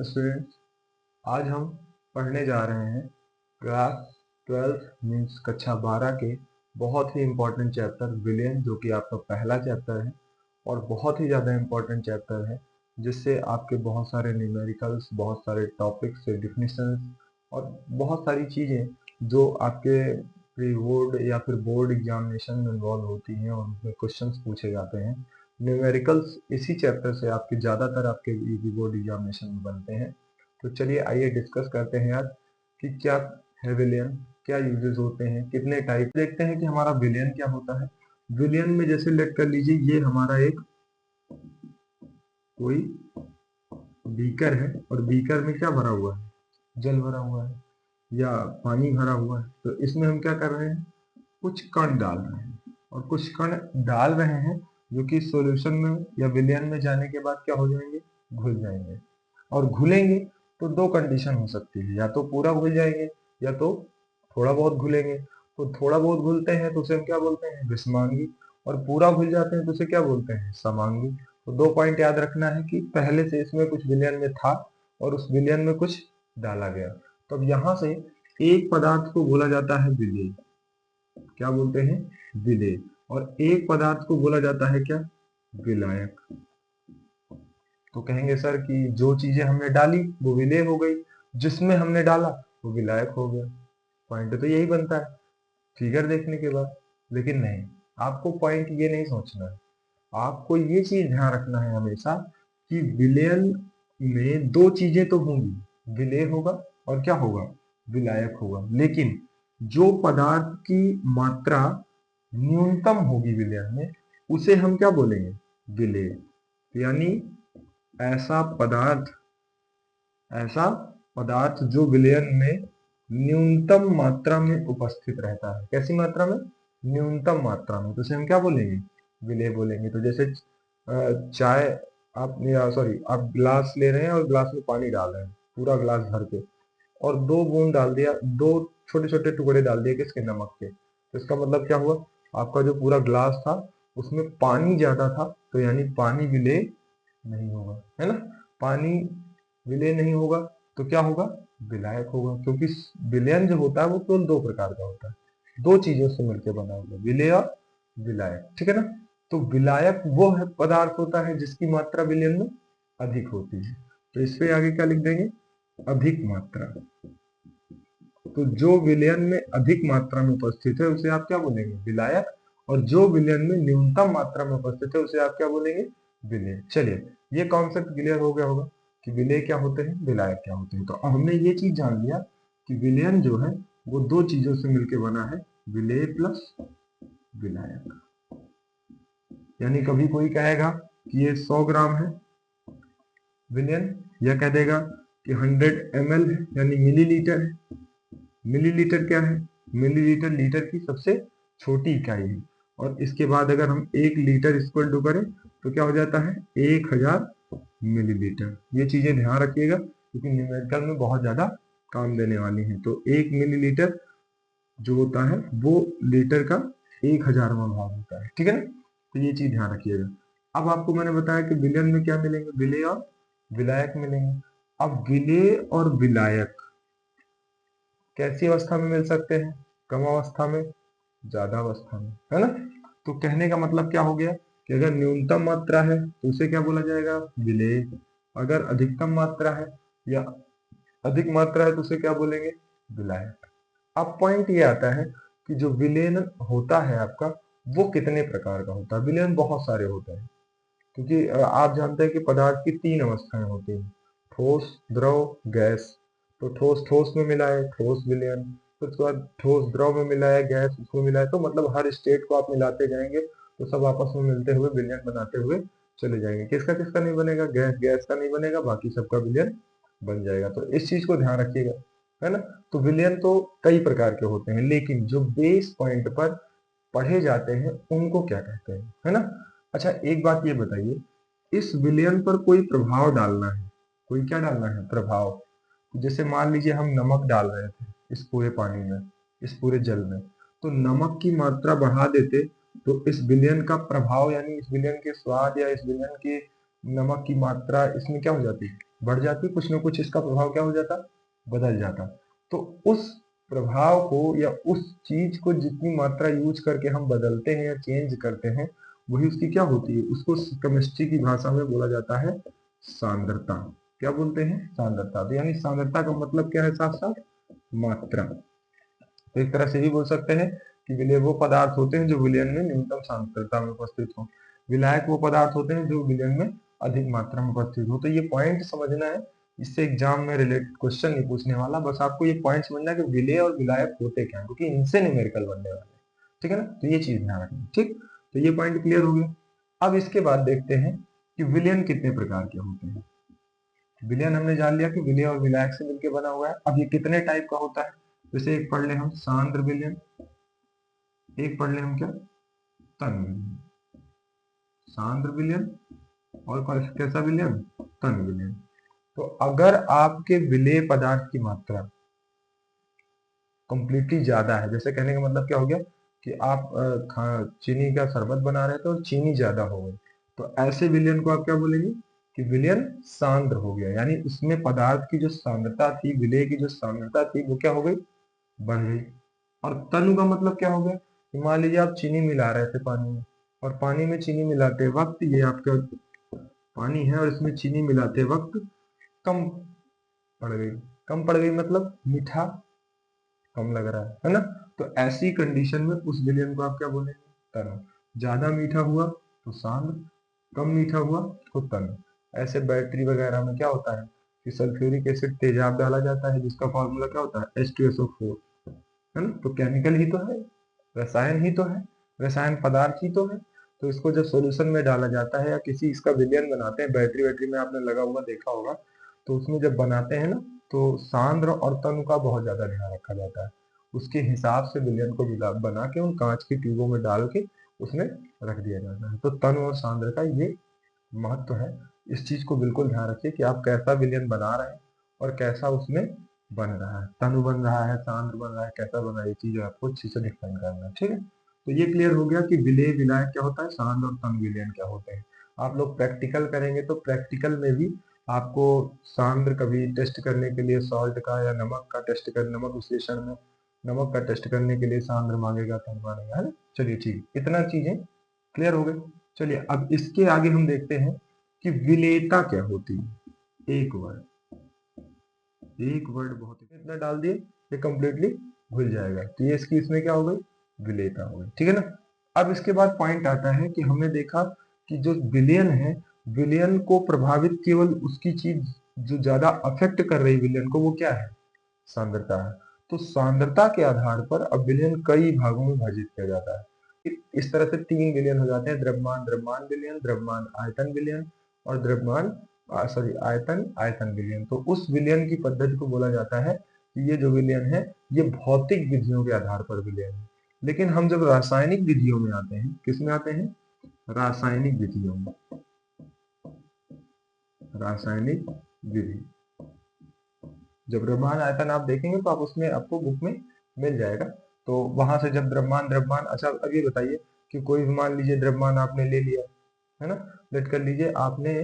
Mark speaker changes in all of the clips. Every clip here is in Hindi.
Speaker 1: स्टूडेंट्स, आज हम पढ़ने जा रहे हैं क्लास 12 मीन्स कक्षा 12 के बहुत ही इम्पोर्टेंट चैप्टर विलियन, जो कि आपका पहला चैप्टर है और बहुत ही ज़्यादा इम्पोर्टेंट चैप्टर है, जिससे आपके बहुत सारे न्यूमेरिकल्स, बहुत सारे टॉपिक्स से डिफिनीशंस और बहुत सारी चीज़ें जो आपके प्री बोर्ड या फिर बोर्ड एग्जामिनेशन में इन्वॉल्व होती हैं और उसमें क्वेश्चंस पूछे जाते हैं। न्यूमेरिकल्स इसी चैप्टर से आपके ज़्यादातर आपके बोर्ड एग्जामिनेशन में बनते हैं। तो चलिए आइए डिस्कस करते हैं आज कि क्या है विलियन, क्या यूजेस होते हैं, कितने टाइप। देखते हैं कि हमारा विलियन क्या होता है। विलियन में जैसे लेट कर लीजिए, ये हमारा एक कोई बीकर है और बीकर में क्या भरा हुआ है, जल भरा हुआ है या पानी भरा हुआ है। तो इसमें हम क्या कर रहे हैं, कुछ कण डाल रहे हैं और कुछ कण डाल रहे हैं जो कि सॉल्यूशन में या विलयन में जाने के बाद क्या हो जाएंगे, घुल जाएंगे। और घुलेंगे तो दो कंडीशन हो सकती है, या तो पूरा घुल जाएंगे या तो थोड़ा बहुत घुलेंगे। तो थोड़ा बहुत घुलते हैं तो उसे हम क्या बोलते हैं, विषमांगी, और पूरा घुल जाते हैं तो उसे क्या बोलते हैं, समांगी। तो दो पॉइंट याद रखना है कि पहले से इसमें कुछ विलयन में था और उस विलयन में कुछ डाला गया। तो अब यहाँ से एक पदार्थ को बोला जाता है विलेय, क्या बोलते हैं, विलेय। और एक पदार्थ को बोला जाता है क्या, विलायक। तो कहेंगे सर कि जो चीजें हमने डाली वो विलेय हो गई, जिसमें हमने डाला वो विलायक हो गया। पॉइंट तो यही बनता है फिगर देखने के बाद। लेकिन नहीं, आपको पॉइंट ये नहीं सोचना है, आपको ये चीज ध्यान रखना है हमेशा कि विलयन में दो चीजें तो होंगी, विलेय होगा और क्या होगा, विलायक होगा। लेकिन जो पदार्थ की मात्रा न्यूनतम होगी विलयन में, उसे हम क्या बोलेंगे, विलेय। यानी ऐसा पदार्थ, ऐसा पदार्थ जो विलयन में न्यूनतम मात्रा में उपस्थित रहता है। कैसी मात्रा में, न्यूनतम मात्रा में, तो उसे हम क्या बोलेंगे, विलेय बोलेंगे। तो जैसे चाय आप, सॉरी, आप ग्लास ले रहे हैं और ग्लास में पानी डाल रहे हैं, पूरा ग्लास भर के, और दो बूंद डाल दिया, दो छोटे छोटे टुकड़े डाल दिए किसके, नमक के। तो इसका मतलब क्या हुआ, आपका जो पूरा ग्लास था उसमें पानी ज्यादा था, तो यानी पानी विलेय नहीं होगा, है ना। पानी विलेय नहीं होगा तो क्या होगा, विलायक होगा। क्योंकि विलयन जो होता है वो केवल दो प्रकार का होता है, दो चीजों से मिलकर बना हुआ, विलेय और विलायक, ठीक है ना। तो विलायक वो है पदार्थ होता है जिसकी मात्रा विलयन में अधिक होती है। तो इस पे आगे क्या लिख देंगे, अधिक मात्रा। तो जो विलयन में अधिक मात्रा में उपस्थित है उसे आप क्या बोलेंगे, विलायक। और जो विलयन में न्यूनतम मात्रा में उपस्थित है उसे आप क्या बोलेंगे, विलेय। चलिए, ये कॉन्सेप्ट क्लियर हो गया होगा कि विलेय क्या होते हैं, विलायक क्या होते हैं। तो अब हमने ये चीज जान लिया कि विलयन जो है वो दो चीजों से मिलकर बना है, विलेय प्लस विलायक। यानी कभी कोई कहेगा कि ये 100 ग्राम है विलयन, या कह देगा कि 100 ml है, यानी मिलीलीटर है। मिलीलीटर क्या है, मिलीलीटर लीटर की सबसे छोटी इकाई है। और इसके बाद अगर हम 1 लीटर इक्वल टू करें तो क्या हो जाता है, 1000 मिलीलीटर। ये चीजें ध्यान रखिएगा क्योंकि न्यूमेरिकल में बहुत ज्यादा काम देने वाली है। तो 1 मिलीलीटर जो होता है वो लीटर का 1000वां भाग होता है, ठीक है ना। तो ये चीज ध्यान रखिएगा। अब आपको मैंने बताया कि विलयन में क्या मिलेंगे, विलेय और विलायक मिलेंगे। अब विलेय और विलायक कैसी अवस्था में मिल सकते हैं, कम अवस्था में, ज्यादा अवस्था में, है ना। तो कहने का मतलब क्या हो गया कि अगर न्यूनतम मात्रा है तो उसे क्या बोला जाएगा, विलेय। अगर अधिकतम मात्रा है या अधिक मात्रा है तो उसे क्या बोलेंगे, विलायक। अब पॉइंट ये आता है कि जो विलयन होता है आपका वो कितने प्रकार का होता है। विलयन बहुत सारे होते हैं क्योंकि आप जानते हैं कि पदार्थ की 3 अवस्थाएं होती हैं, ठोस, द्रव, गैस। तो ठोस ठोस में मिला है, ठोस विलयन। फिर उसके बाद ठोस द्रव में मिला है, गैस उसमें मिला है। तो मतलब हर स्टेट को आप मिलाते जाएंगे तो सब आपस में मिलते हुए विलयन बनाते हुए चले जाएंगे। किसका किसका नहीं बनेगा, गैस गैस का नहीं बनेगा, बाकी सबका विलयन बन जाएगा। तो इस चीज को ध्यान रखिएगा, है ना। तो विलयन तो कई प्रकार के होते हैं, लेकिन जो बेस पॉइंट पर पढ़े जाते हैं उनको क्या कहते हैं, है ना। अच्छा, एक बात ये बताइए, इस विलयन पर कोई प्रभाव डालना है, कोई क्या डालना है, प्रभाव। जैसे मान लीजिए हम नमक डाल रहे थे इस पूरे पानी में, इस पूरे जल में, तो नमक की मात्रा बढ़ा देते तो इस विलयन का प्रभाव, यानी इस विलयन के स्वाद या इस विलयन के नमक की मात्रा इसमें क्या हो जाती, बढ़ जाती, कुछ ना कुछ इसका प्रभाव क्या हो जाता, बदल जाता। तो उस प्रभाव को या उस चीज को जितनी मात्रा यूज करके हम बदलते हैं या चेंज करते हैं, वही उसकी क्या होती है, उसको केमिस्ट्री की भाषा में बोला जाता है सांद्रता। क्या बोलते हैं, सांद्रता। तो यानी सांद्रता का मतलब क्या है, साथ साथ मात्रा। तो एक तरह से भी बोल सकते हैं कि विलेय वो पदार्थ होते हैं जो विलयन में न्यूनतम सांद्रता में उपस्थित हो, विलायक वो पदार्थ होते हैं जो विलयन में अधिक मात्रा में उपस्थित हो। तो ये पॉइंट समझना है, इससे एग्जाम में रिलेटेड क्वेश्चन नहीं पूछने वाला, बस आपको ये पॉइंट समझना है कि विलेय और विलायक होते क्या हैं, क्योंकि इनसे न्यूमेरिकल बनने वाले हैं। ठीक है ना, तो ये चीज ध्यान रखना। ठीक, तो ये पॉइंट क्लियर हो गया। अब इसके बाद देखते हैं कि विलयन कितने प्रकार के होते हैं। विलयन हमने जान लिया कि विलेय और विलायक से मिलकर बना हुआ है। अब ये कितने टाइप का होता है, जैसे एक पढ़ ले हम सांद्र विलयन, एक पढ़ ले हम क्या, तन विलयन। सांद्र विलयन और कैसा विलयन, तन विलयन। तो अगर आपके विलेय पदार्थ की मात्रा कंप्लीटली ज्यादा है, जैसे कहने का मतलब क्या हो गया कि आप चीनी का शरबत बना रहे थे और चीनी ज्यादा हो गई, तो ऐसे विलयन को आप क्या बोलेंगे कि विलयन सांद्र हो गया, यानी उसमें पदार्थ की जो सांद्रता थी, विलेय की जो सांद्रता थी, वो क्या हो गई, बढ़ गई। और तनु का मतलब क्या हो गया कि मान लीजिए आप चीनी मिला रहे थे पानी में, और पानी में चीनी मिलाते वक्त ये आपका पानी है और इसमें चीनी मिलाते वक्त कम पड़ गई। कम पड़ गई मतलब मीठा कम लग रहा है ना। तो ऐसी कंडीशन में उस विलयन को आप क्या बोलेंगे, तनु। ज्यादा मीठा हुआ तो सांद्र, कम मीठा हुआ तो तनु। ऐसे बैटरी वगैरह में क्या होता है कि सल्फ्यूरिक एसिड तेजाब डाला जाता है, जिसका फॉर्मूला क्या होता है H2SO4, है ना। तो केमिकल ही तो है, रसायन ही तो है, रसायन पदार्थ ही तो है। तो इसको जब सॉल्यूशन में डाला जाता है या किसी इसका विलयन बनाते हैं, बैटरी वैटरी में आपने लगा हुआ देखा होगा, तो उसमें जब बनाते हैं ना, तो सांद्र और तनु का बहुत ज्यादा ध्यान रखा जाता है। उसके हिसाब से विलयन को बना के उन कांच की ट्यूबों में डाल के उसमें रख दिया जाता है। तो तनु और सांद्र का ये महत्व है। इस चीज को बिल्कुल ध्यान रखिए कि आप कैसा विलयन बना रहे हैं और कैसा उसमें बन रहा है, तनु बन रहा है, सांद्र बन रहा है, कैसा बन रहा है, ये चीज आपको अच्छे से डिफाइन करना है। ठीक है, तो ये क्लियर हो गया कि विलेय विलायक क्या होता है, सांद्र और तनु विलयन क्या होते हैं। आप लोग प्रैक्टिकल करेंगे तो प्रैक्टिकल में भी आपको सांद्र कभी टेस्ट करने के लिए सॉल्ट का या नमक का टेस्ट कर, नमक विश्लेषण में नमक का टेस्ट करने के लिए सांद्र मांगेगा, तनु मांगेगा, है ना। चलिए ठीक, इतना चीजें क्लियर हो गई। चलिए अब इसके आगे हम देखते हैं कि विलेयता क्या होती है। एक वर्ड, एक वर्ड बहुत इतना डाल दिए ये कंप्लीटली भूल जाएगा। तो ये इसकी इसमें क्या हो गई, विलेयता हो गई। ठीक है ना। अब इसके बाद पॉइंट आता है कि हमने देखा कि जो विलयन है, विलयन को प्रभावित केवल उसकी चीज जो ज्यादा अफेक्ट कर रही विलयन को, वो क्या है, सांद्रता है। तो सांद्रता के आधार पर अब विलयन कई भागों में विभाजित किया जाता है। इस तरह से तीन विलयन हो जाते हैं, द्रव्यमान द्रव्यमान विलयन, द्रव्यमान आयतन विलयन और द्रव्यमान सॉरी आयतन आयतन विलयन। तो उस विलयन की पद्धति को बोला जाता है कि ये जो विलयन है ये भौतिक विधियों के आधार पर विलयन है। लेकिन हम जब रासायनिक विधियों में आते हैं, किस में आते हैं, रासायनिक विधियों में, रासायनिक विधि, जब द्रव्यमान आयतन आप देखेंगे तो आप उसमें आपको बुक में मिल जाएगा। तो वहां से जब द्रव्यमान द्रव्यमान, अच्छा अब ये बताइए कि कोई भी मान लीजिए द्रव्यमान आपने ले लिया, है ना, लेट कर लीजिए आपने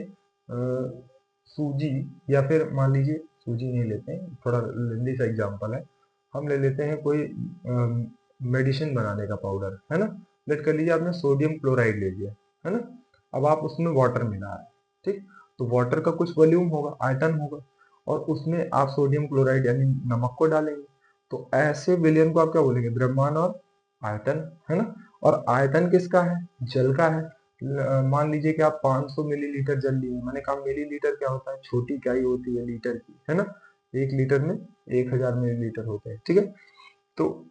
Speaker 1: सूजी, या फिर मान लीजिए सूजी नहीं लेते हैं, थोड़ा लेंदी सा एग्जाम्पल है, हम ले लेते हैं कोई मेडिसिन बनाने का पाउडर, है ना। लेट कर लीजिए आपने सोडियम क्लोराइड ले लिया, है ना। अब आप उसमें वाटर मिला है, ठीक, तो वाटर का कुछ वॉल्यूम होगा, आयतन होगा, और उसमें आप सोडियम क्लोराइड यानी नमक को डालेंगे। तो ऐसे विलयन को आप क्या बोलेंगे, द्रव्यमान और आयतन, है ना। और आयतन किसका है, जल का है। मान लीजिए कि आप 500 मिलीलीटर जल लिए, मैंने कहा मिलीलीटर क्या होता है, छोटी इकाई होती है लीटर की, है ना। 1 लीटर में 1000 मिलीलीटर होते हैं, ठीक है। तो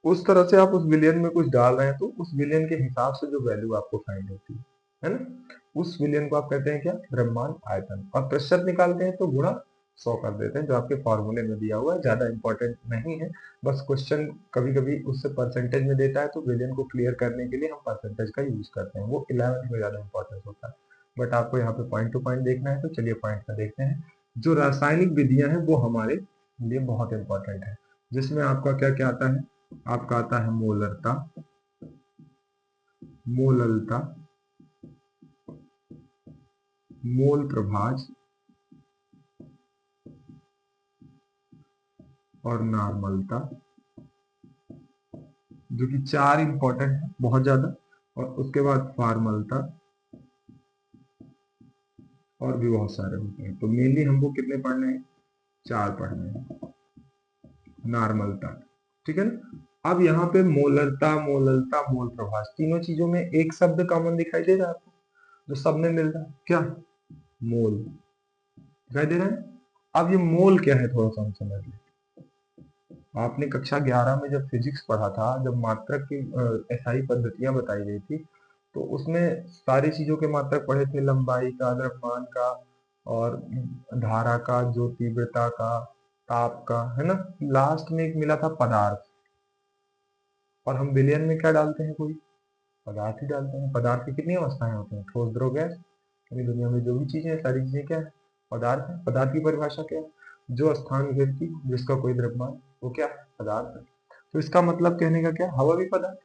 Speaker 1: उस तरह से आप उस विलियन में कुछ डाल रहे हैं, तो उस विलियन के हिसाब से जो वैल्यू आपको फाइंड होती है ना, उस विलियन को आप कहते हैं क्या, द्रव्यमान आयतन। और प्रतिशत निकालते हैं तो गुणा 100 कर देते हैं, जो आपके फॉर्मूले में दिया हुआ है, ज्यादा इंपॉर्टेंट नहीं है। बस क्वेश्चन कभी कभी उससे परसेंटेज में देता है, तो विलियन को क्लियर करने के लिए हम परसेंटेज का यूज करते हैं, वो 11th में ज्यादा इंपॉर्टेंस होता है। बट आपको यहाँ पे पॉइंट टू पॉइंट देखना है, तो चलिए पॉइंट का देखते हैं। जो रासायनिक विधियां हैं वो हमारे लिए बहुत इंपॉर्टेंट है, जिसमें आपका क्या क्या आता है, आपका आता है मोलरता, मोललता, मोल प्रभाज, और नॉर्मलता, जो कि 4 इंपॉर्टेंट है बहुत ज्यादा, और उसके बाद फॉर्मलता, और भी बहुत सारे होते हैं। तो मेनली हमको कितने पढ़ने हैं? 4 पढ़ने हैं। नॉर्मलता, ठीक है ना। अब यहाँ पे मोलरता, मोललता, मोल प्रभाष, तीनों चीजों में एक शब्द कॉमन दिखाई दे रहा है आपको, जो सब में मिल रहा है, क्या? मोल दिखाई दे रहा है। अब ये मोल क्या है, थोड़ा सा हम समझ लें। आपने कक्षा 11 में जब फिजिक्स पढ़ा था, जब मात्रक की एसआई पद्धतियां बताई गई थी, तो उसमें सारी चीजों के मात्रक पढ़े थे, लंबाई का, द्रव्यमान का, और धारा का, जो तीव्रता का, ताप का, है ना। लास्ट में एक मिला था पदार्थ, और हम विलयन में क्या डालते हैं? कोई पदार्थ ही डालते हैं। पदार्थ की कितनी अवस्थाएं होती हैं? ठोस, द्रव, गैस। यानी दुनिया में जो भी चीजें हैं, सारी चीजें क्या है? पदार्थ है। पदार्थ की परिभाषा क्या है? जो स्थान घेरती, जिसका कोई द्रव्यमान, वो क्या है? पदार्थ है। तो इसका मतलब कहने का क्या, हवा भी पदार्थ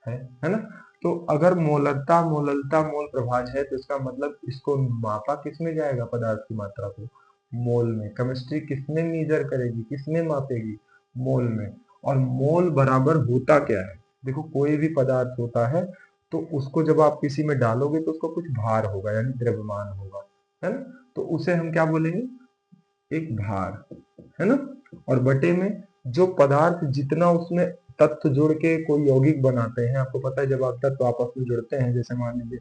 Speaker 1: है ना। तो अगर मोलरता, मोललता, मोल प्रभाज है, तो इसका मतलब इसको मापा किस में जाएगा? पदार्थ की मात्रा को मोल में। केमिस्ट्री किसमें मीजर करेगी, किसमें मापेगी? मोल में। और मोल बराबर होता क्या है? देखो, कोई भी पदार्थ होता है, तो उसको जब आप किसी में डालोगे तो उसका कुछ भार होगा, यानी द्रव्यमान होगा, है ना। तो उसे हम क्या बोलेंगे? एक भार, है ना। और बटे में जो पदार्थ जितना उसमें तत्व जोड़ के कोई यौगिक बनाते हैं, आपको पता है, जब आप तत्व आपस में जुड़ते हैं, जैसे मान लीजिए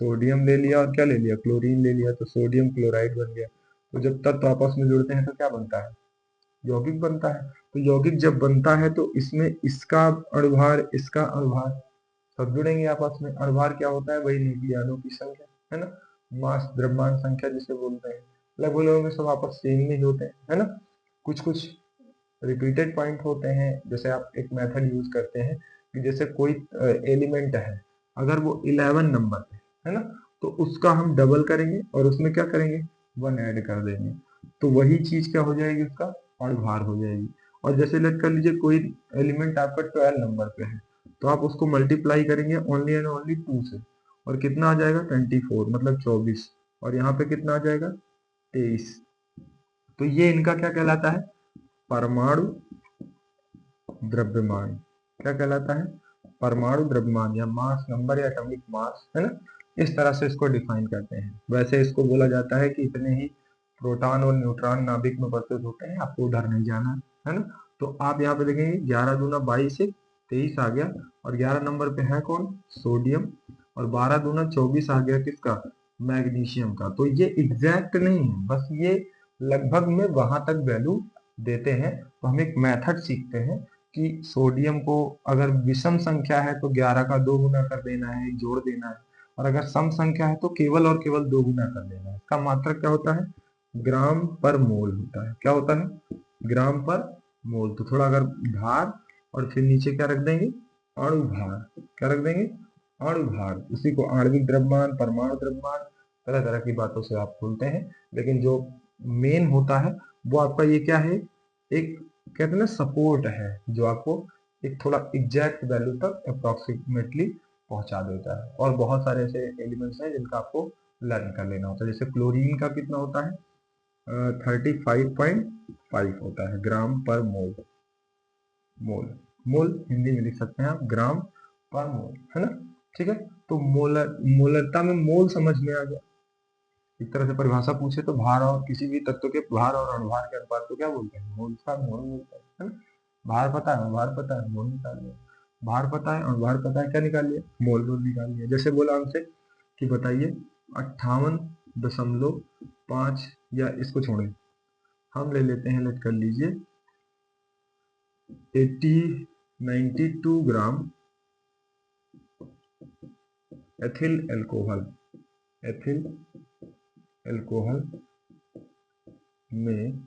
Speaker 1: सोडियम ले लिया और क्या ले लिया? क्लोरीन ले लिया, तो सोडियम क्लोराइड बन गया। तो जब तत्व आपस में जुड़ते हैं तो क्या बनता है? यौगिक बनता है। तो यौगिक जब बनता है तो इसमें इसका अणुभार, इसका अणुभार, सब जुड़ेंगे आपस में। अणुभार क्या होता है? वही न्यूक्लियनों की संख्या, है ना। मास, द्रव्यमान संख्या जिसे बोलते हैं। लगभग लगभग में सब आपस सेम ही होते हैं, है ना। कुछ कुछ रिपीटेड पॉइंट होते हैं। जैसे आप एक मेथड यूज करते हैं कि जैसे कोई एलिमेंट है, अगर वो 11 नंबर पे है ना, तो उसका हम डबल करेंगे और उसमें क्या करेंगे? 1 ऐड कर देंगे, तो वही चीज क्या हो जाएगी? उसका अणुभार हो जाएगी। और जैसे लेट कर लीजिए कोई एलिमेंट आपका 12 नंबर पे है, तो आप उसको मल्टीप्लाई करेंगे ओनली एंड ओनली 2 से, और कितना आ जाएगा? 24, मतलब 24। और यहाँ पे कितना आ जाएगा? 23। तो ये इनका क्या कहलाता है? परमाणु द्रव्यमान। क्या कहलाता है? परमाणु द्रव्यमान, या मास नंबर, या एटॉमिक मास, है ना। इस तरह से इसको डिफाइन करते हैं। वैसे इसको बोला जाता है कि इतने ही प्रोटॉन और न्यूट्रॉन नाभिक में प्रस्तुत होते हैं, आपको उधर नहीं जाना है ना। तो आप यहाँ पे देखेंगे 11 दूना 22 से 23 आ गया, और 11 नंबर पे है कौन? सोडियम। और 12 दूना 24 आ गया, किसका? मैग्नीशियम का। तो ये एग्जैक्ट नहीं है, बस ये लगभग में वहां तक वैल्यू देते हैं। तो हम एक मेथड सीखते हैं कि सोडियम को अगर विषम संख्या है तो 11 का 2 गुना कर देना है, एक जोड़ देना है। और अगर सम संख्या है तो केवल और केवल 2 गुना कर देना है। इसका मात्रक क्या होता है? ग्राम पर मोल होता है। क्या होता है? ग्राम पर मोल। तो थोड़ा अगर भार, और फिर नीचे क्या रख देंगे? अणु भार। क्या रख देंगे? अणु भार। उसी को आणविक द्रव्यमान, परमाणु द्रव्यमान, तरह तरह की बातों से आप बोलते हैं। लेकिन जो मेन होता है वो आपका ये क्या है? एक, कहते हैं ना, सपोर्ट है, जो आपको एक थोड़ा एग्जैक्ट वैल्यू तक अप्रोक्सीमेटली पहुंचा देता है। और बहुत सारे ऐसे एलिमेंट्स हैं जिनका आपको लर्न कर लेना होता है। जैसे क्लोरीन का कितना होता है? 35.5 होता है ग्राम पर मोल। मोल, मोल हिंदी में लिख सकते हैं आप, ग्राम पर मोल, है ना। ठीक है। तो मोलरता में मोल समझ में आ गया। एक तरह से परिभाषा पूछे तो भार, और किसी भी तत्व के भार और अणुभार के अनुपात को क्या बोलते हैं? मोल का मोल बोलते हैं, है ना। भार पता है, भार पता है, मोल निकाल लिया। भार पता है और भार पता है, क्या निकाल लिया? मोल मोल निकाल लिया। जैसे बोला हमसे कि बताइए 58.5, या इसको छोड़े, हम ले लेते हैं, लेट कर लीजिए 92 ग्राम एथिल एल्कोहल। एथिल एल्कोहल में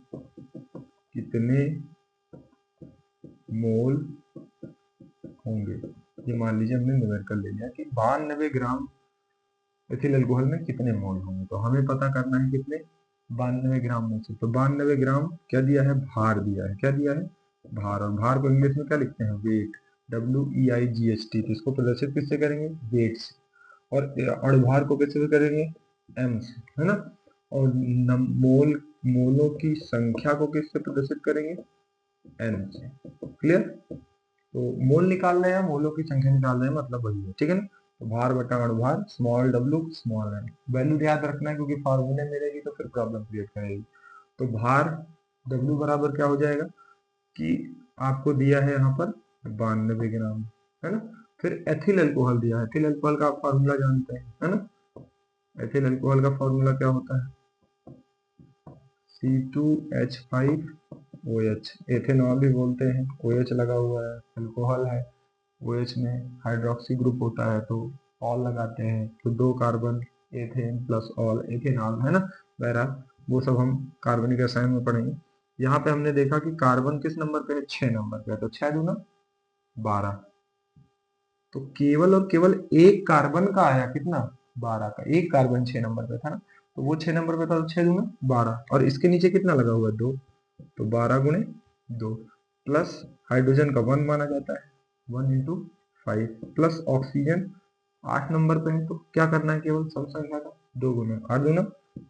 Speaker 1: कितने मोल होंगे? ये मान लीजिए हमने न्यूमेरिकल ले लिया कि 92 ग्राम एथिल अल्कोहल में कितने मोल होंगे। तो हमें पता करना है कितने? 92 ग्राम में से। तो 92 ग्राम क्या दिया है? भार दिया है। क्या दिया है? भार। और भार को इंग्लिश में क्या लिखते हैं? Weight, WEIGHT। तो इसको प्रदर्शित किससे करेंगे? वेट से। और अणुभार को कैसे करेंगे? एम से, है ना। और मोल, मोलों की संख्या को किससे प्रदर्शित करेंगे? NH। क्लियर? तो मोल निकाल रहे हैं, मोलों की संख्या निकाल रहे हैं, मतलब वही है, ठीक है ना। तो भार बटा अणुभार small w small n, value याद रखना है क्योंकि फार्मूले में रहेगी तो फिर प्रॉब्लम क्रिएट करेगी। तो भार w बराबर क्या हो जाएगा कि आपको दिया है यहाँ पर 92 ग्राम, है ना। फिर एथिल अल्कोहल दिया है, एथिल अल्कोहल का आप फार्मूला जानते हैं, है ना। एथिल अल्कोहल का फार्मूला क्या होता है, C2H5OH, एथेनॉल भी बोलते हैं, OH लगा हुआ है, अल्कोहल है, OH में हाइड्रोक्सी ग्रुप होता है तो ऑल लगाते हैं, तो 2 carbon, ethane plus all ethanol, है ना। बहरहाल वो सब हम कार्बनिक रसायन में पढ़ेंगे। यहाँ पे हमने देखा कि कार्बन किस नंबर पे है, 6 नंबर पे है, तो 6 दूना 12। तो केवल और केवल एक कार्बन का आया कितना, 12 का, एक कार्बन 6 नंबर पे था ना, तो वो 6 नंबर पे था, तो 6 दूना 12, और इसके नीचे कितना लगा हुआ है, 2, तो 12 गुणे 2, प्लस हाइड्रोजन का 1 माना जाता है, 1 इंटू 5, प्लस ऑक्सीजन 8 नंबर पे है, तो क्या करना है, केवल सम संख्या का 2 गुना 8 दूना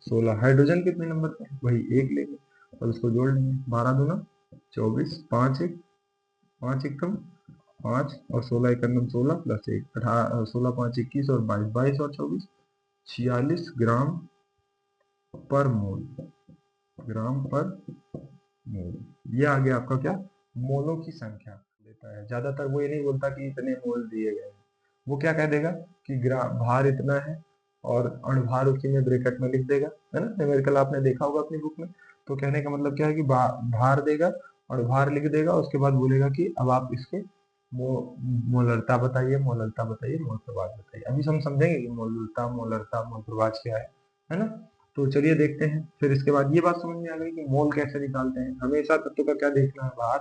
Speaker 1: 16। हाइड्रोजन कितने नंबर पे है, वही 1 लेंगे और उसको जोड़ लेंगे, 12 दूना 24, 5 एक 5 एकम 5 और 16 एकम 16 प्लस 1 18, 16 5 21 और 22, 22 और 24 46 ग्राम पर मोल, ग्राम पर मोल। ये आ गया आपका क्या, मोलों की संख्या देता है। ज्यादातर वो ये नहीं बोलता कि इतने मोल दिए गए हैं, वो क्या कह देगा कि ग्राम भार इतना है और अणुभार उसी में ब्रैकेट में लिख देगा, है ना। न्यूमेरिकल आपने देखा होगा अपनी बुक में। तो कहने का मतलब क्या है कि भार देगा और भार लिख देगा, उसके बाद बोलेगा कि अब आप इसके मोलरता बताइए, मोलरता बताइए, मोल प्रभाज बताइए। अभी हम समझेंगे कि मोलरता, मोलरता, मोल प्रभाज क्या है ना। तो चलिए देखते हैं। फिर इसके बाद ये बात समझ में आ गई कि मोल कैसे निकालते हैं। हमेशा तत्व का क्या देखना है, भार,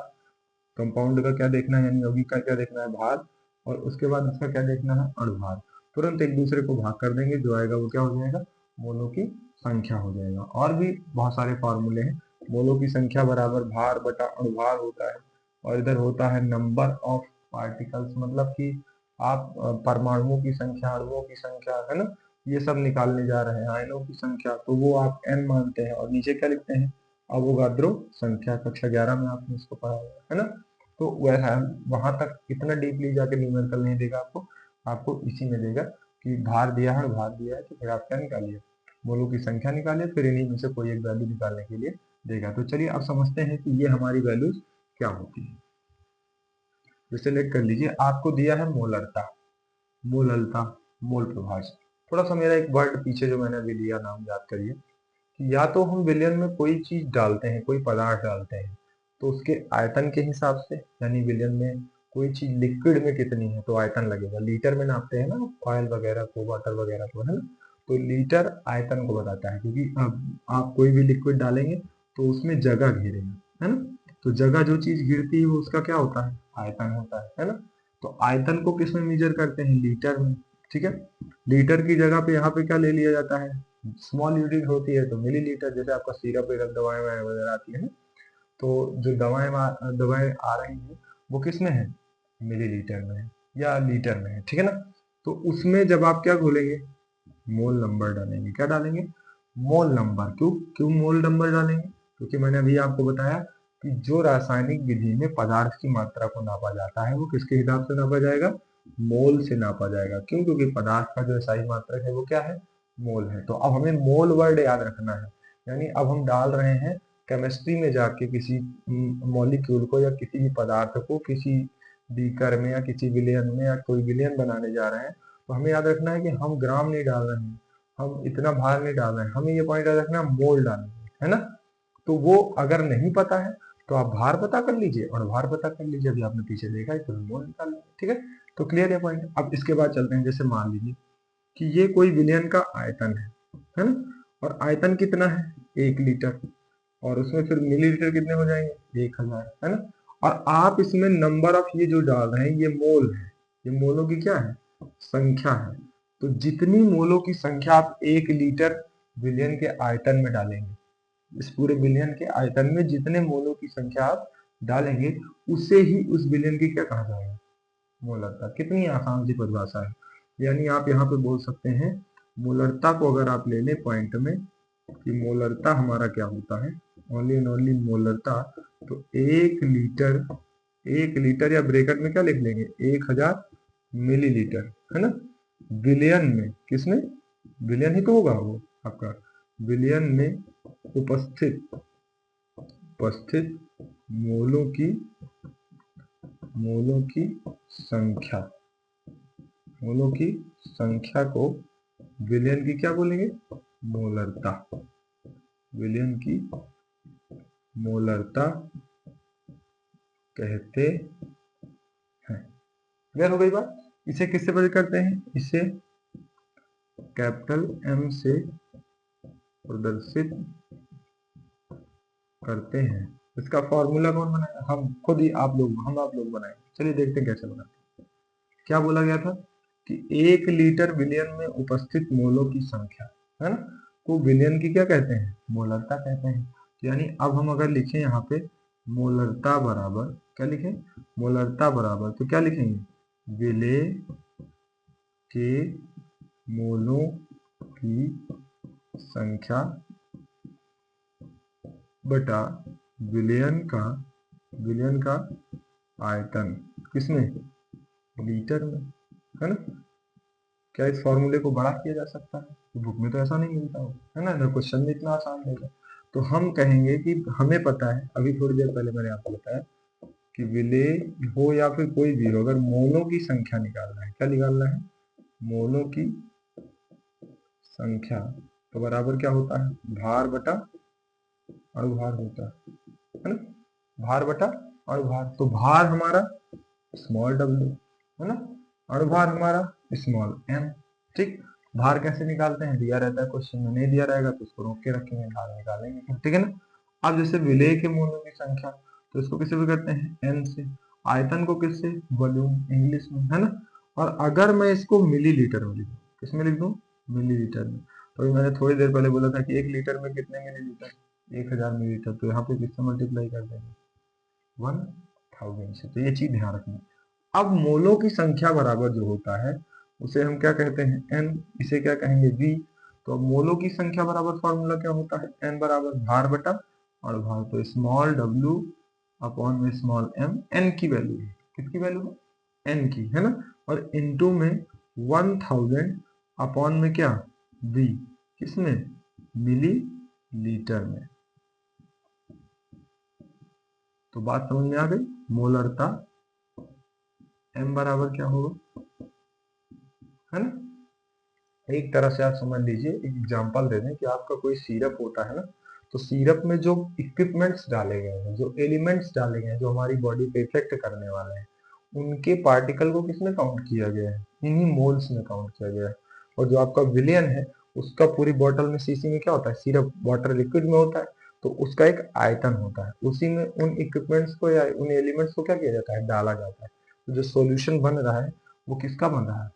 Speaker 1: कंपाउंड का क्या देखना है यानी यौगिक का क्या देखना है, भार, और उसके बाद उसका क्या देखना है, अणुभार। तुरंत एक दूसरे को भाग कर देंगे, जो आएगा वो क्या हो जाएगा, मोलों की संख्या हो जाएगा। और भी बहुत सारे फॉर्मूले हैं। मोलों की संख्या बराबर भार बटा अणुभार होता है, और इधर होता है नंबर ऑफ पार्टिकल्स, मतलब कि आप परमाणुओं की संख्या, अणुओं की संख्या, है ना, ये सब निकालने जा रहे हैं, आयनों की संख्या, तो वो आप n मानते हैं और नीचे क्या लिखते हैं, अवोगाद्रो संख्या। कक्षा 11 में आपने इसको पढ़ा होगा, है ना। तो वह वहां तक इतना डीपली जाके न्यूमेरिकल नहीं देगा आपको, आपको इसी में देगा कि भार दिया है, भार दिया है, तो फिर आप क्या निकालिए, मोलों की संख्या निकालिए, फिर इन्हीं में से कोई एक वैल्यू निकालने के लिए देगा। तो चलिए अब समझते हैं कि ये हमारी वैल्यूज क्या होती है। तो सिलेक्ट कर लीजिए, आपको दिया है मोलरता, मोललता, मोल प्रभाज। थोड़ा सा मेरा एक वर्ड पीछे जो मैंने अभी लिया नाम याद करिए, कि या तो हम विलयन में कोई चीज डालते हैं, कोई पदार्थ डालते हैं, तो उसके आयतन के हिसाब से, यानी विलयन में कोई चीज लिक्विड में कितनी है तो आयतन लगेगा, लीटर में नापते हैं ना ऑयल वगैरह को, वाटर वगैरह को, है ना। तो लीटर आयतन को बताता है, क्योंकि अब आप कोई भी लिक्विड डालेंगे तो उसमें जगह घेरेगा, है ना। तो जगह जो चीज घिरती है वो उसका क्या होता है, आयतन होता है ना। तो आयतन को किस में मेजर करते हैं, लीटर में, ठीक है। लीटर की जगह पे यहाँ पे क्या ले लिया जाता है, स्मॉल यूनिट होती है तो मिलीलीटर, जैसे आपका सिरप वगैरह दवाएं वगैरह आती है ना, तो जो दवाएं आ रही है वो किस में है, मिलीलीटर में है या लीटर में है, ठीक है ना। तो उसमें जब आप क्या खोलेंगे, मोल नंबर डालेंगे, क्या डालेंगे, मोल नंबर। क्यों क्यों मोल नंबर डालेंगे, क्योंकि मैंने अभी आपको बताया कि जो रासायनिक विधि में पदार्थ की मात्रा को नापा जाता है वो किसके हिसाब से नापा जाएगा, मोल से नापा जाएगा। क्यों, क्योंकि पदार्थ का जो SI मात्रक है वो क्या है, मोल है। तो अब हमें मोल वर्ड याद रखना है, यानी अब हम डाल रहे हैं केमिस्ट्री में जाके किसी मॉलिक्यूल को या किसी भी पदार्थ को किसी बीकर में या किसी विलयन में या कोई विलयन बनाने जा रहे हैं, तो हमें याद रखना है कि हम ग्राम नहीं डाल रहे हैं, हम इतना भार नहीं डाल रहे हैं, हमें ये पॉइंट याद रखना है, मोल डालेंगे, है ना। तो वो अगर नहीं पता है तो आप भार पता कर लीजिए और भार पता कर लीजिए, अभी आपने पीछे देखा है, तो मोल निकाल लीजिए, ठीक है। तो क्लियर है पॉइंट। अब इसके बाद चलते हैं, जैसे मान लीजिए कि ये कोई विलयन का आयतन है ना, और आयतन कितना है, 1 लीटर, और उसमें फिर मिलीलीटर कितने हो जाएंगे, 1000, है ना। और आप इसमें नंबर ऑफ ये जो डाल रहे हैं ये मोल है, ये मोलों की क्या है, संख्या है। तो जितनी मोलों की संख्या आप 1 लीटर विलयन के आयतन में डालेंगे, इस पूरे विलयन के आयतन में जितने मोलों की संख्या आप डालेंगे, उसे ही उस विलयन की क्या कहा जाएगा, मोलरता। कितनी आसान सी परिभाषा है। यानी आप यहाँ पे बोल सकते हैं, मोलरता को अगर आप ले लें पॉइंट में, कि मोलरता हमारा क्या होता है, ओनली एंड ओनली मोलरता तो 1 लीटर या ब्रैकेट में क्या लिख लेंगे 1000 मिलीलीटर, है ना। बिलियन में, किसमें, बिलियन ही तो होगा वो आपका, बिलियन में उपस्थित उपस्थित मोलों की संख्या, मोलों की संख्या को बिलियन की क्या बोलेंगे, मोलरता, बिलियन की मोलरता कहते हैं। क्लियर हो गई बात। इसे किससे प्रकट करते हैं, इसे कैपिटल एम से प्रदर्शित करते हैं। इसका फॉर्मूला कौन बनाया, हम खुद ही, आप लोग बनाएंगे। चलिए देखते हैं कैसे बनाते हैं। क्या बोला गया था कि 1 लीटर बिलियन में उपस्थित मोलों की संख्या, है ना, को बिलियन की क्या कहते हैं, मोलरता कहते हैं। यानी अब हम अगर लिखें यहाँ पे मोलरता बराबर, क्या लिखें, मोलरता बराबर, तो क्या लिखेंगे, विलेय के मोलों की संख्या बटा विलियन का आयतन, किसमें, लीटर में, है ना। क्या इस फॉर्मूले को बड़ा किया जा सकता है, तो बुक में तो ऐसा नहीं मिलता हो, है ना, क्वेश्चन में इतना आसान देगा। तो हम कहेंगे कि हमें पता है, अभी थोड़ी देर पहले मैंने आपको बताया कि विलेय हो या फिर कोई भी हो, अगर मोलों की संख्या निकालना है, क्या निकालना है, मोलों की संख्या, तो बराबर क्या होता है, भार बटा अणुभार होता है ना, भार बटा अणुभार। तो भार हमारा स्मॉल w, है ना, अणुभार हमारा स्मॉल m। ठीक, भार कैसे निकालते हैं, दिया रहता है क्वेश्चन में, नहीं दिया रहेगा तो उसको रोक के रखेंगे, भार निकालेंगे, ठीक है ना। अब जैसे विलेय के मोलों की संख्या, तो इसको किससे भी करते हैं, n से, आयतन को किससे, वॉल्यूम, इंग्लिश में, है ना। और अगर मैं इसको मिलीलीटर में लिखूं, किसमें लिख दूं, मिलीलीटर में, तो मैंने थोड़ी देर पहले बोला था कि 1 लीटर में कितने मिलीलीटर, 1000 मिलीलीटर, तो यहाँ पे किससे मल्टीप्लाई कर देंगे, 1000 से। तो ये चीज ध्यान रखना। अब मोलों की संख्या बराबर जो होता है उसे हम क्या कहते हैं, n, इसे क्या कहेंगे, v। तो अब मोलों की संख्या बराबर फॉर्मूला क्या होता है, n बराबर भार बटा अणुभार। तो स्मॉल w अपॉन में स्मॉल m, n की वैल्यू है, किसकी वैल्यू है, n की, है ना, और इनटू में 1000 अपॉन में क्या, v, किसमें, मिली लीटर में। तो बात समझ में आ गई, मोलरता m बराबर क्या होगा, है ना। एक तरह से आप समझ लीजिए, एक एग्जांपल दे दें कि आपका कोई सिरप होता है ना, तो सिरप में जो इक्विपमेंट्स डाले गए हैं, जो एलिमेंट्स डाले गए हैं, जो हमारी बॉडी पे इफेक्ट करने वाले हैं, उनके पार्टिकल को किसमें काउंट किया गया है, इन्हीं मोल्स में काउंट किया गया है। और जो आपका विलियन है, उसका पूरी बॉटल में, शीशी में क्या होता है, सिरप वाटर लिक्विड में होता है, तो उसका एक आयतन होता है, उसी में उन इक्विपमेंट्स को या उन एलिमेंट्स को क्या किया जाता है, डाला जाता है। तो जो सोल्यूशन बन रहा है वो किसका बन रहा है,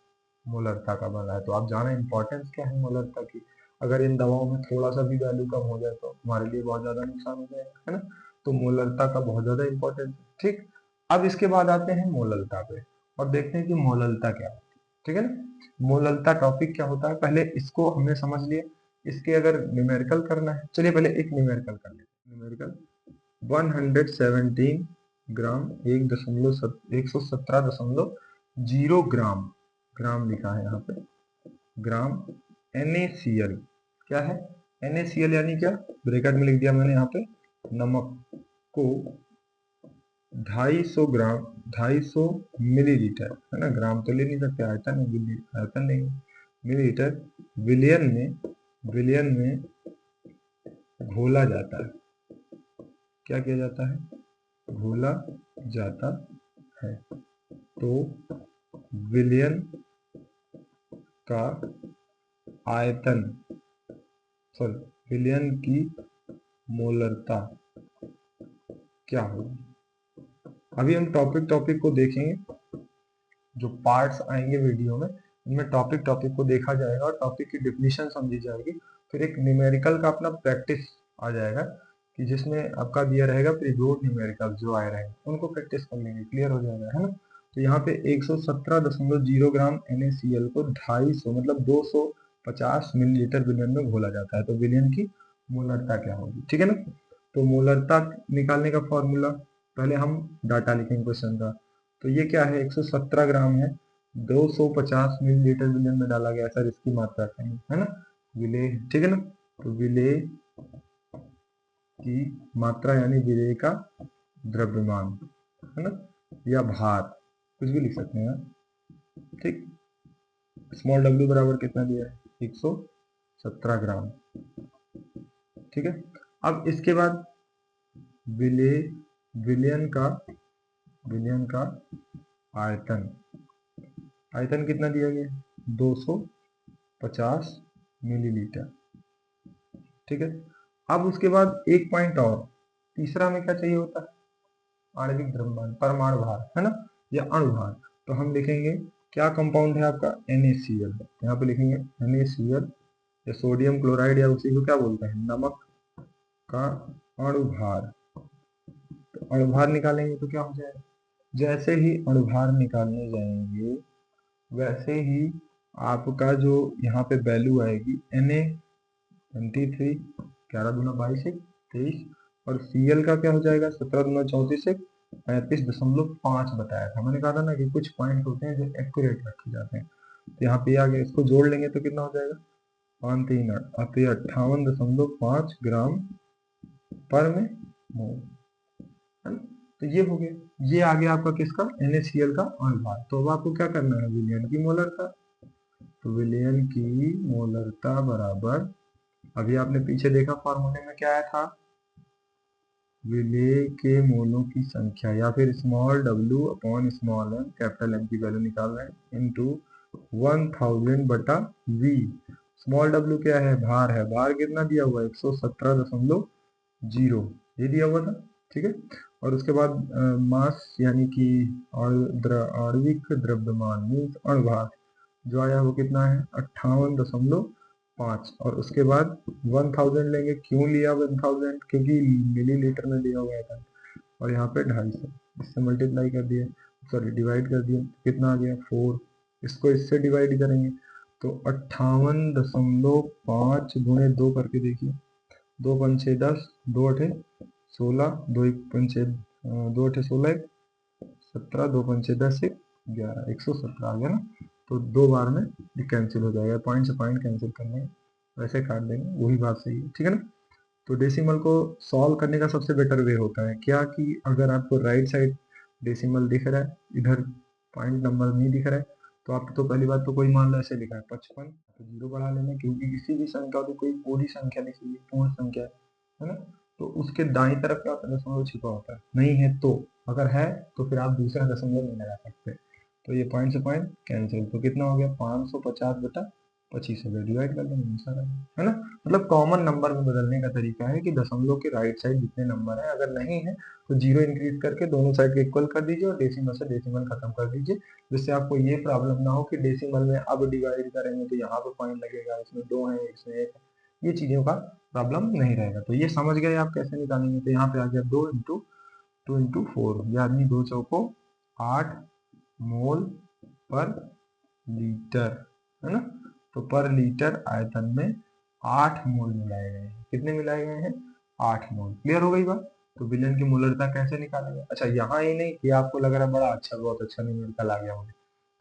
Speaker 1: मोलरता का बन रहा है। तो आप जाने इंपॉर्टेंस क्या है मोलरता की। अगर इन दवाओं में थोड़ा सा भी वैल्यू कम हो जाए तो हमारे लिए बहुत ज्यादा नुकसान हो जाएगा, है ना। तो मोलरता का बहुत ज्यादा इंपॉर्टेंस है। ठीक, अब इसके बाद आते हैं मोलरता पे और देखते हैं कि मोलरता क्या है, ठीक है ना। मोलरता टॉपिक क्या होता है, पहले इसको हमने समझ लिया। इसके अगर न्यूमेरिकल करना है, चलिए पहले एक न्यूमेरिकल कर लेते हैं। न्यूमेरिकल 117 ग्राम 117.0 ग्राम, ग्राम लिखा है यहाँ पे, ग्राम NaCl, क्या है, NaCl यानी क्या, ब्रैकेट में लिख दिया मैंने यहाँ पे, नमक को 250 ग्राम, 250 मिलीलीटर, है ना, ग्राम तो ले नहीं सकते, आयतन है, आयतन लेंगे, मिलीलीटर विलियन में घोला जाता है। क्या किया जाता है, घोला जाता है। तो विलियन का आयतन, सॉरी, विलियन की मोलरता क्या होगी। अभी हम टॉपिक को देखेंगे, जो पार्ट्स आएंगे वीडियो में, इनमें टॉपिक को देखा जाएगा और टॉपिक की डिफिनीशन समझी जाएगी। फिर एक न्यूमेरिकल का अपना प्रैक्टिस आ जाएगा कि जिसमें आपका दिया रहेगा प्रीव्यूड न्यूमेरिकल जो आए रहेंगे उनको प्रैक्टिस कर लेंगे, क्लियर हो जाएगा, है ना। तो यहाँ पे 117.0 ग्राम NaCl को 250 मतलब 250 मिलीलीटर विलियन में घोला जाता है। तो विलियन की मोलरता क्या होगी, ठीक है ना। तो मोलरता निकालने का फॉर्मूला, पहले हम डाटा लिखेंगे क्वेश्चन का। तो ये क्या है, 117 ग्राम है, 250 मिलीलीटर विलेय में डाला गया, सर इसकी मात्रा कहेंगे, है ना, विलेय, ठीक है ना। तो विलेय की मात्रा यानी विलेय का द्रव्यमान, है ना, या भार, कुछ भी लिख सकते हैं, ठीक। स्मॉल w बराबर कितना दिया है, 117 ग्राम, ठीक है। अब इसके बाद विलेय, विलयन का आयतन, आयतन कितना दिया गया, 250 मिलीलीटर, ठीक है। अब उसके बाद एक पॉइंट और, तीसरा में क्या चाहिए होता है, आणविक द्रव्यमान, परमाणु भार, है ना, या अणु भार। तो हम लिखेंगे क्या कंपाउंड है आपका, NaCl, यहाँ पे लिखेंगे NaCl, या सोडियम क्लोराइड, या उसी को क्या बोलते हैं, नमक का अणु भार। तो अणु भार निकालेंगे तो क्या हो जाएगा, जैसे ही अणु भार निकालने जाएंगे वैसे ही आपका जो यहाँ पे वैल्यू आएगी Na23, 11×2 = 22, और Cl का क्या हो जाएगा, 17×34 = 35.5 बताया था। मैंने कहा था ना कि कुछ पॉइंट होते हैं जो एक्यूरेट रखे जाते हैं। तो यहाँ पे आ गया, इसको जोड़ लेंगे तो कितना हो जाएगा, 5 3 8, अब ये 58.5 ग्राम पर में मोल, है ना। तो ये हो गया, ये आ गया आपका किसका, NaCl का अणु भार। तो अब आपको क्या करना है, विलयन की मोलरता। तो विलयन की मोलरता बराबर, अभी आपने पीछे देखा फॉर्मूले में क्या आया था, विलेय के मोलों की संख्या, या फिर small w upon small m, capital M की वैल्यू निकाल रहे हैं, इनटू 1000 बटा v। स्मॉल w क्या है, भार है, भार कितना दिया हुआ है, 117.0, ये दिया हुआ था, ठीक है। और उसके बाद मास यानी कि आणविक द्रव्यमान मीन्स अणुभार जो आया वो कितना है, 58.5, और उसके बाद 1000 लेंगे, क्यों लिया 1000, क्योंकि मिलीलीटर में दिया हुआ था, और यहाँ पे 250, इससे मल्टीप्लाई कर दिए, सॉरी डिवाइड कर दिए, कितना आ गया 4, इसको इससे डिवाइड करेंगे तो 58.5 गुणे 2 करके देखिए, 2 पंचे 10, 2 अठे 16, 2 एक पंचे 2 अठे 16, 17, 2 पंचे 10, 11, 117 आ गया ना। तो 2 बार में ये कैंसिल हो जाएगा, पॉइंट से पॉइंट कैंसिल करने, वैसे काट देंगे, वही बात सही है, ठीक है ना। तो डेसिमल को सॉल्व करने का सबसे बेटर वे होता है क्या, कि अगर आपको राइट साइड डेसिमल दिख रहा है, इधर पॉइंट नंबर नहीं दिख रहा है, तो आप तो पहली बात तो कोई मान लो ऐसे लिखा है 55, तो 0 बढ़ा लेना, क्योंकि किसी भी संख्या को कोई पूरी संख्या लिखी है, पूर्ण संख्या है ना, तो उसके दाईं तरफ क्या होता है, दशमलव छिपा होता है, नहीं है तो, अगर है तो फिर आप दूसरा दशमलव नहीं लगा सकते। तो ये पॉइंट से पॉइंट कैंसिल, तो कितना हो गया, 550 बटा 25 से डिवाइड कर देंगे, आंसर है ना। मतलब कॉमन नंबर में बदलने का तरीका है कि दशमलव के राइट साइड जितने नंबर है, अगर नहीं है तो 0 इंक्रीज करके दोनों साइड के इक्वल कर दीजिए, और डेसिमल से डेसिमल खत्म कर दीजिए, जिससे आपको ये प्रॉब्लम ना हो कि डेसिमल में अब डिवाइड करेंगे तो यहाँ पे पॉइंट लगेगा, इसमें 2 है इसमें 1 है, ये चीजों का प्रॉब्लम नहीं रहेगा। तो ये समझ गए आप कैसे निकालेंगे। तो यहाँ पे आ गया 2 × यानी 2 चौको 8 मोल पर लीटर, है ना। तो पर लीटर आयतन में 8 मोल मिलाए गए हैं, कितने मिलाए गए हैं, 8 मोल। क्लियर हो गई बात। तो विलयन की मोलरता कैसे निकालेंगे। अच्छा यहाँ ही नहीं कि आपको लग रहा है बड़ा अच्छा, बहुत अच्छा न्यूमेरिकल आ गया मुझे,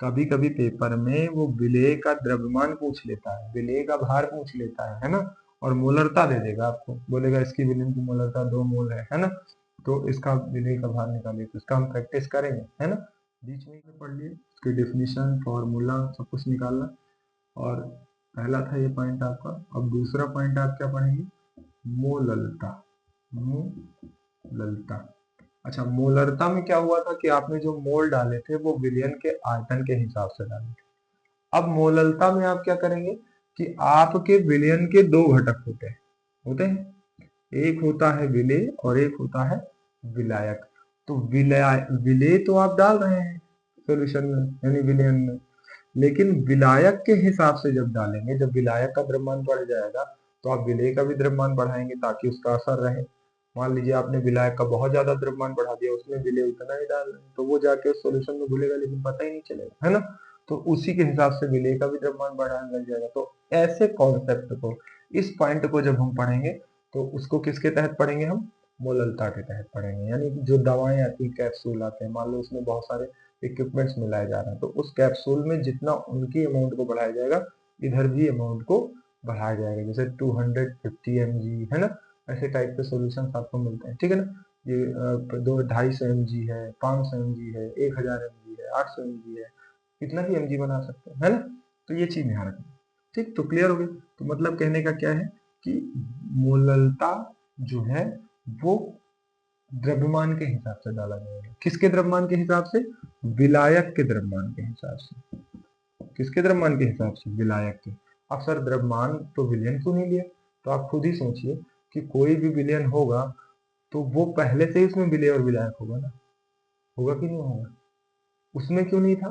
Speaker 1: कभी कभी पेपर में वो विलेय का द्रव्यमान पूछ लेता है, विलेय का भार पूछ लेता है ना, और मोलरता दे देगा आपको, बोलेगा इसकी विलयन की मोलरता 2 मोल है ना, तो इसका विलेय का भार निकालिए, तो इसका हम प्रैक्टिस करेंगे, है ना। बीच में ही पढ़ लिए, उसकी डेफिनेशन फॉर्मूला सब कुछ निकालना, और पहला था ये पॉइंट आपका। अब दूसरा पॉइंट आप क्या पढ़ेंगे, मोललता, मोललता। अच्छा मोलरता में क्या हुआ था कि आपने जो मोल डाले थे वो विलयन के आयतन के हिसाब से डाले थे। अब मोललता में आप क्या करेंगे कि आपके विलयन के 2 घटक होते हैं, एक होता है विलेय और एक होता है विलायक। तो विलेय तो आप डाल रहे हैं सॉल्यूशन में यानी विलयन में, लेकिन विलायक के हिसाब से जब डालेंगे, जब विलायक का द्रव्यमान बढ़ जाएगा तो आप विलेय का भी द्रव्यमान बढ़ाएंगे ताकि उसका असर रहे। मान लीजिए आपने विलायक का बहुत ज्यादा द्रव्यमान बढ़ा दिया, उसमें विलेय उतना ही डाल रहे हैं, तो वो जाके उस सॉल्यूशन में घुलेगा लेकिन पता ही नहीं चलेगा, है ना। तो उसी के हिसाब से विलेय का भी द्रव्यमान बढ़ाने लग जाएगा। तो ऐसे कॉन्सेप्ट को, इस पॉइंट को जब हम पढ़ेंगे तो उसको किसके तहत पढ़ेंगे हम, मोललता के तहत पढ़ेंगे। यानी कि जो दवाएं आती हैं, कैप्सूल आते हैं, मान लो उसमें बहुत सारे इक्विपमेंट्स मिलाए जा रहे हैं, तो उस कैप्सूल में जितना उनकी अमाउंट को बढ़ाया जाएगा, इधर भी अमाउंट को बढ़ाया जाएगा। जैसे 250 mg है ना, ऐसे टाइप के सॉल्यूशंस आपको मिलते हैं, ठीक है ना। ये 250 mg है, 500 mg है, 1000 mg है, 800 mg है, कितना भी mg बना सकते हैं, है ना। तो ये चीज ध्यान रखना, ठीक। तो क्लियर हो गया। तो मतलब कहने का क्या है कि मोललता जो है वो द्रव्यमान के हिसाब से डाला जाएगा। किसके द्रव्यमान के हिसाब से? विलायक के द्रव्यमान के हिसाब से। किसके द्रव्यमान के हिसाब से? विलायक के। अब सर द्रव्यमान तो विलयन क्यों नहीं लिया? तो आप खुद ही सोचिए कि कोई भी विलयन होगा तो वो पहले से ही उसमें विलेय और विलायक होगा ना, होगा कि नहीं होगा? उसमें क्यों नहीं था?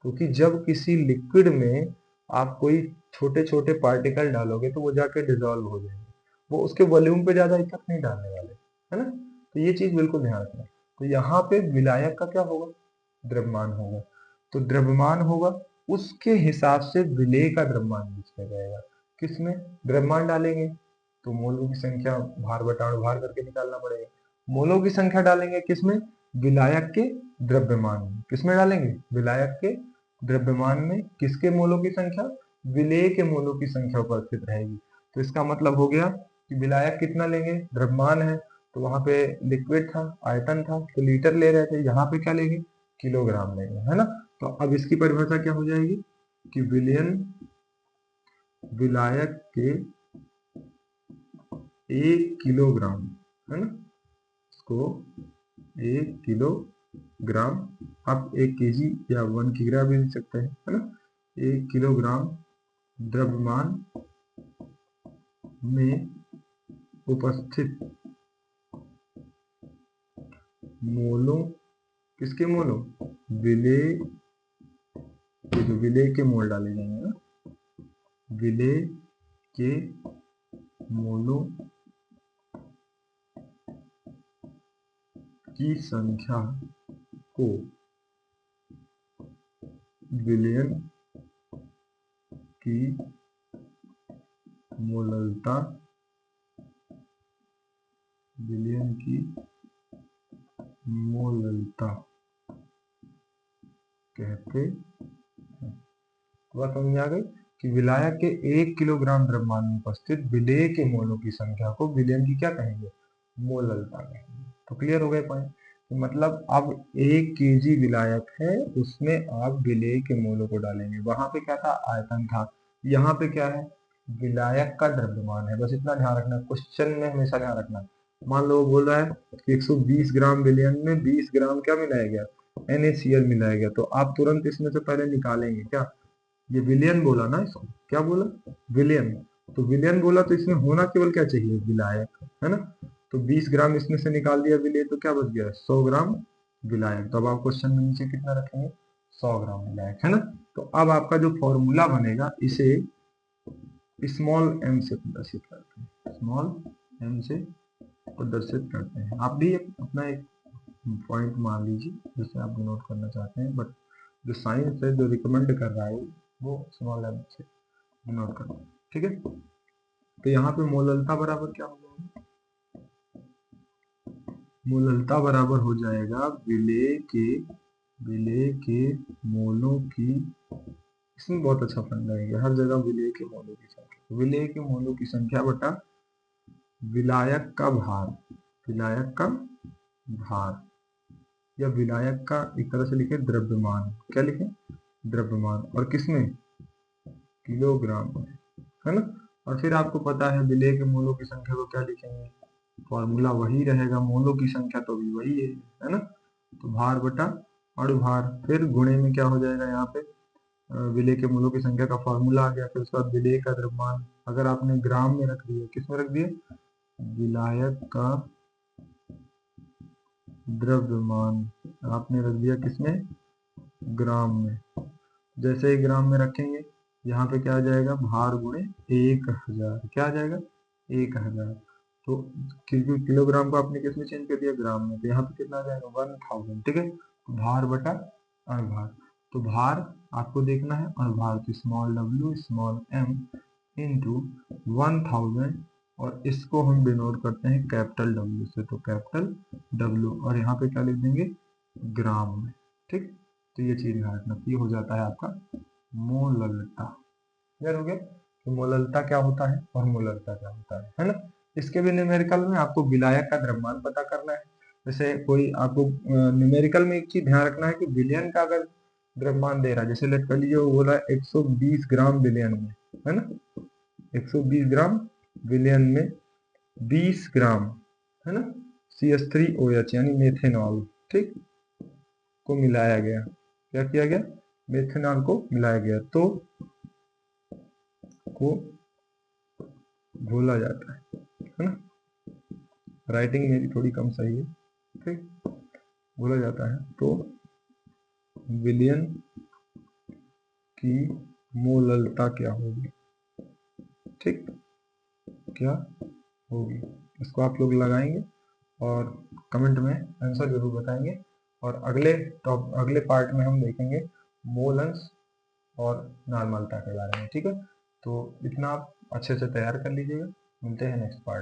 Speaker 1: क्योंकि जब किसी लिक्विड में आप कोई छोटे छोटे पार्टिकल डालोगे तो वो जाके डिजोल्व हो जाएंगे, वो उसके वॉल्यूम पे ज्यादा इफेक्ट नहीं डालने वाले, है ना। तो ये चीज बिल्कुल ध्यान रखना। तो यहाँ पे विलायक का क्या होगा? द्रव्यमान होगा। तो द्रव्यमान होगा, उसके हिसाब से विलेय का द्रव्यमान लिखा जाएगा। किसमें? द्रव्यमान डालेंगे तो मोलों की संख्या भार बटा अणुभार करके निकालना पड़ेगा। मोलों की संख्या डालेंगे किसमें? विलायक के द्रव्यमान में। किसमें डालेंगे? विलायक के द्रव्यमान में। किसके मोलों की संख्या? विलेय के मोलों की संख्या उपस्थित रहेगी। तो इसका मतलब हो गया कि विलायक कितना लेंगे? द्रव्यमान है तो वहां पे लिक्विड था, आयतन था, तो लीटर ले रहे थे, यहाँ पे क्या लेंगे? किलोग्राम लेंगे, है ना। तो अब इसकी परिभाषा क्या हो जाएगी कि विलयन विलायक के 1 किलोग्राम, है ना, इसको 1 किलोग्राम, आप 1 केजी या 1 किग्रा भी लिख सकते हैं, है ना। 1 किलोग्राम द्रव्यमान में उपस्थित मोलों, किसके मोलों? विलेय के, जो विलेय के मोल डाले जाएंगे ना, विलेय के मोलों की संख्या को विलयन की मोललता, विलयन की मोललता कहते हैं। बात समझ आ गई कि विलायक के 1 किलोग्राम द्रव्यमान में उपस्थित विलेय के मोलों की संख्या को विलयन की क्या कहेंगे? मोललता कहेंगे। तो क्लियर हो गए पॉइंट। तो मतलब अब 1 केजी विलायक है, उसमें आप विलेय के मोलों को डालेंगे। वहां पे क्या था? आयतन था। यहाँ पे क्या है? विलायक का द्रव्यमान है। बस इतना ध्यान रखना, क्वेश्चन में हमेशा ध्यान रखना। मान लो वो बोल रहा है कि 120 ग्राम विलयन में 20 ग्राम क्या मिलाया गया? NaCl मिलाया गया। तो आप तुरंत इसमें से पहले निकालेंगे क्या? ये विलयन बोला ना, इसको क्या बोला? विलयन। तो विलयन बोला तो इसमें होना केवल क्या चाहिए? विलायक, है ना। तो 20 ग्राम इसमें से निकाल दिया विलेय, तो क्या बच गया? 100 ग्राम विलायक। तो अब आप क्वेश्चन में नीचे कितना रखेंगे? 100 ग्राम विलायक, है ना। तो अब आपका जो फॉर्मूला बनेगा, इसे स्मॉल m से प्रदर्शित करते हैं, स्मॉल m से प्रदर्शित करते हैं। आप भी अपना एक पॉइंट मान लीजिए जिसे आप नोट करना चाहते हैं, बट जो साइंस है, जो रिकमेंड कर रहा है वो स्मॉल m से नोट करना है, ठीक है। तो यहाँ पे मोललता बराबर क्या हो जाएगा? मोललता बराबर हो जाएगा विलेय के मोलों की, इसमें बहुत अच्छा फंडा है, हर जगह विलेय के मोलों की संख्या, विलेय के मोलों की संख्या बटा विलायक का भार, विलायक का भार, या विलायक का एक तरह से लिखे द्रव्यमान। क्या लिखे? द्रव्यमान। और किसमें? किलोग्राम में, है ना। और फिर आपको पता है विलेय के मोलों की संख्या को क्या लिखेंगे? फॉर्मूला वही रहेगा, मोलों की संख्या तो भी वही है ना। तो भार बटा अणुभार, फिर गुणे में क्या हो जाएगा? यहाँ पे विलेय के मोलों की संख्या का फॉर्मूला आ गया। फिर उसके बाद विलेय का द्रव्यमान अगर आपने ग्राम में रख दिया, किस में रख दिया? विलायक का द्रव्यमान आपने रख दिया किसमें? ग्राम में। जैसे ही ग्राम में रखेंगे, यहाँ पे क्या आ जाएगा? भार गुणे 1000, क्या आ जाएगा? 1000। तो क्योंकि किलोग्राम को आपने किसमें चेंज कर दिया? ग्राम में, तो यहाँ पे कितना आ जाएगा? 1000, ठीक है। भार बटा अणुभार, तो भार आपको देखना है, अणुभार तो small w small m into 1000, और इसको हम डिनोट करते हैं कैपिटल डब्ल्यू से, तो कैपिटल डब्ल्यू, और यहाँ पे क्या लिख देंगे, ग्राम में। ठीक, तो ये चीज ध्यान रखना, ये हो जाता है आपका मोललता। क्लियर हो गया, तो मोललता क्या होता है और मोललता क्या होता है ना। इसके भी न्यूमेरिकल में आपको विलायक का द्रव्यमान पता करना है। जैसे कोई आपको न्यूमेरिकल में एक चीज ध्यान रखना है कि विलियन का अगर द्रव्यमान दे रहा है, जैसे लेट कर लीजिए वो बोला 120 ग्राम विलियन में, है ना, 120 ग्राम विलियन में 20 ग्राम, है ना, CH3OH यानी मेथेनॉल, ठीक, को मिलाया गया। क्या किया गया, मेथेनॉल को मिलाया गया, तो को घोला जाता है ना। राइटिंग मेरी थोड़ी कम सही है, ठीक, घोला जाता है, तो विलियन की मोललता क्या होगी, ठीक, क्या होगी, इसको आप लोग लगाएंगे और कमेंट में आंसर जरूर बताएंगे। और अगले पार्ट में हम देखेंगे मोल और नॉर्मलता के बारे में, ठीक है। तो इतना आप अच्छे से तैयार कर लीजिएगा, मिलते हैं नेक्स्ट पार्ट।